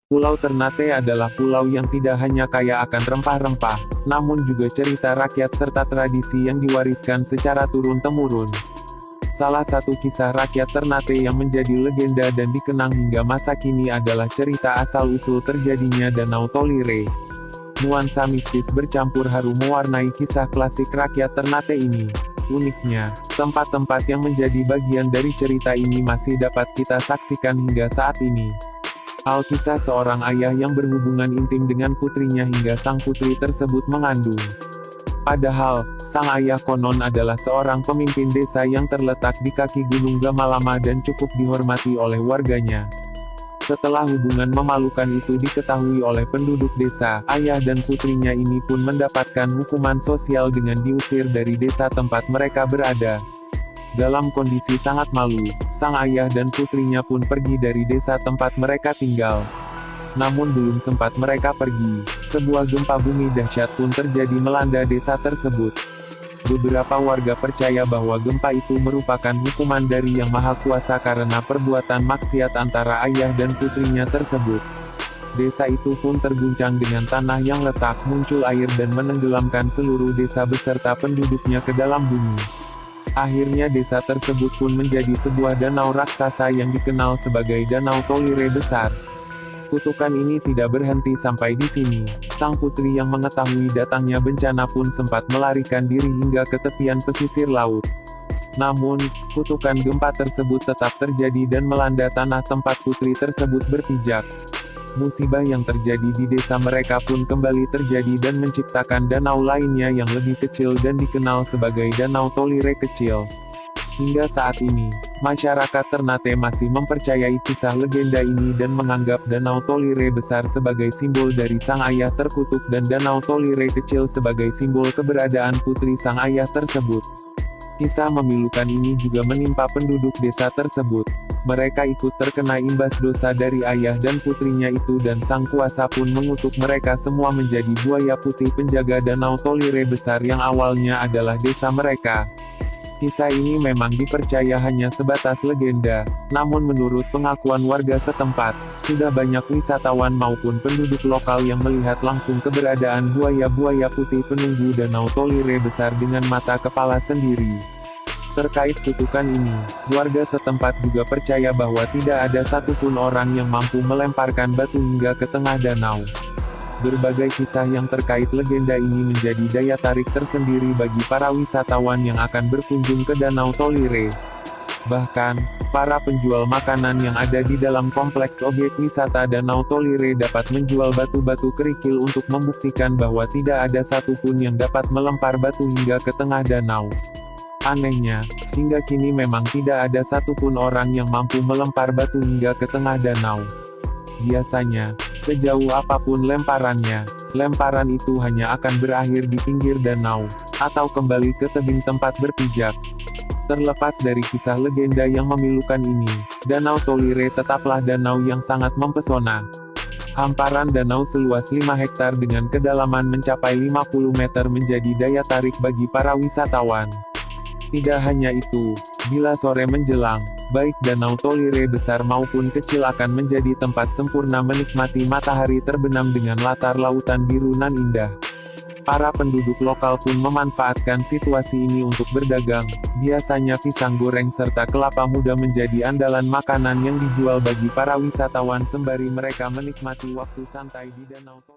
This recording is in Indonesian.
Pulau Ternate adalah pulau yang tidak hanya kaya akan rempah-rempah, namun juga cerita rakyat serta tradisi yang diwariskan secara turun-temurun. Salah satu kisah rakyat Ternate yang menjadi legenda dan dikenang hingga masa kini adalah cerita asal-usul terjadinya Danau Tolire. Nuansa mistis bercampur haru mewarnai kisah klasik rakyat Ternate ini. Uniknya, tempat-tempat yang menjadi bagian dari cerita ini masih dapat kita saksikan hingga saat ini. Alkisah seorang ayah yang berhubungan intim dengan putrinya hingga sang putri tersebut mengandung. Padahal, sang ayah konon adalah seorang pemimpin desa yang terletak di kaki Gunung Gamalama dan cukup dihormati oleh warganya. Setelah hubungan memalukan itu diketahui oleh penduduk desa, ayah dan putrinya ini pun mendapatkan hukuman sosial dengan diusir dari desa tempat mereka berada. Dalam kondisi sangat malu, sang ayah dan putrinya pun pergi dari desa tempat mereka tinggal. Namun belum sempat mereka pergi, sebuah gempa bumi dahsyat pun terjadi melanda desa tersebut. Beberapa warga percaya bahwa gempa itu merupakan hukuman dari Yang Maha Kuasa karena perbuatan maksiat antara ayah dan putrinya tersebut. Desa itu pun terguncang dengan tanah yang retak, muncul air dan menenggelamkan seluruh desa beserta penduduknya ke dalam bumi. Akhirnya desa tersebut pun menjadi sebuah danau raksasa yang dikenal sebagai Danau Tolire Besar. Kutukan ini tidak berhenti sampai di sini. Sang putri yang mengetahui datangnya bencana pun sempat melarikan diri hingga ke tepian pesisir laut. Namun, kutukan gempa tersebut tetap terjadi dan melanda tanah tempat putri tersebut berpijak. Musibah yang terjadi di desa mereka pun kembali terjadi dan menciptakan danau lainnya yang lebih kecil dan dikenal sebagai Danau Tolire Kecil. Hingga saat ini, masyarakat Ternate masih mempercayai kisah legenda ini dan menganggap Danau Tolire Besar sebagai simbol dari sang ayah terkutuk dan Danau Tolire Kecil sebagai simbol keberadaan putri sang ayah tersebut. Kisah memilukan ini juga menimpa penduduk desa tersebut. Mereka ikut terkena imbas dosa dari ayah dan putrinya itu dan sang kuasa pun mengutuk mereka semua menjadi buaya putih penjaga Danau Tolire Besar yang awalnya adalah desa mereka. Kisah ini memang dipercaya hanya sebatas legenda, namun menurut pengakuan warga setempat, sudah banyak wisatawan maupun penduduk lokal yang melihat langsung keberadaan buaya-buaya putih penunggu Danau Tolire Besar dengan mata kepala sendiri. Terkait kutukan ini, warga setempat juga percaya bahwa tidak ada satupun orang yang mampu melemparkan batu hingga ke tengah danau. Berbagai kisah yang terkait legenda ini menjadi daya tarik tersendiri bagi para wisatawan yang akan berkunjung ke Danau Tolire. Bahkan, para penjual makanan yang ada di dalam kompleks objek wisata Danau Tolire dapat menjual batu-batu kerikil untuk membuktikan bahwa tidak ada satupun yang dapat melempar batu hingga ke tengah danau. Anehnya, hingga kini memang tidak ada satupun orang yang mampu melempar batu hingga ke tengah danau. Biasanya, sejauh apapun lemparannya, lemparan itu hanya akan berakhir di pinggir danau, atau kembali ke tebing tempat berpijak. Terlepas dari kisah legenda yang memilukan ini, Danau Tolire tetaplah danau yang sangat mempesona. Hamparan danau seluas 5 hektar dengan kedalaman mencapai 50 meter menjadi daya tarik bagi para wisatawan. Tidak hanya itu, bila sore menjelang, baik Danau Tolire Besar maupun Kecil akan menjadi tempat sempurna menikmati matahari terbenam dengan latar lautan biru nan indah. Para penduduk lokal pun memanfaatkan situasi ini untuk berdagang. Biasanya pisang goreng serta kelapa muda menjadi andalan makanan yang dijual bagi para wisatawan sembari mereka menikmati waktu santai di Danau Tolire.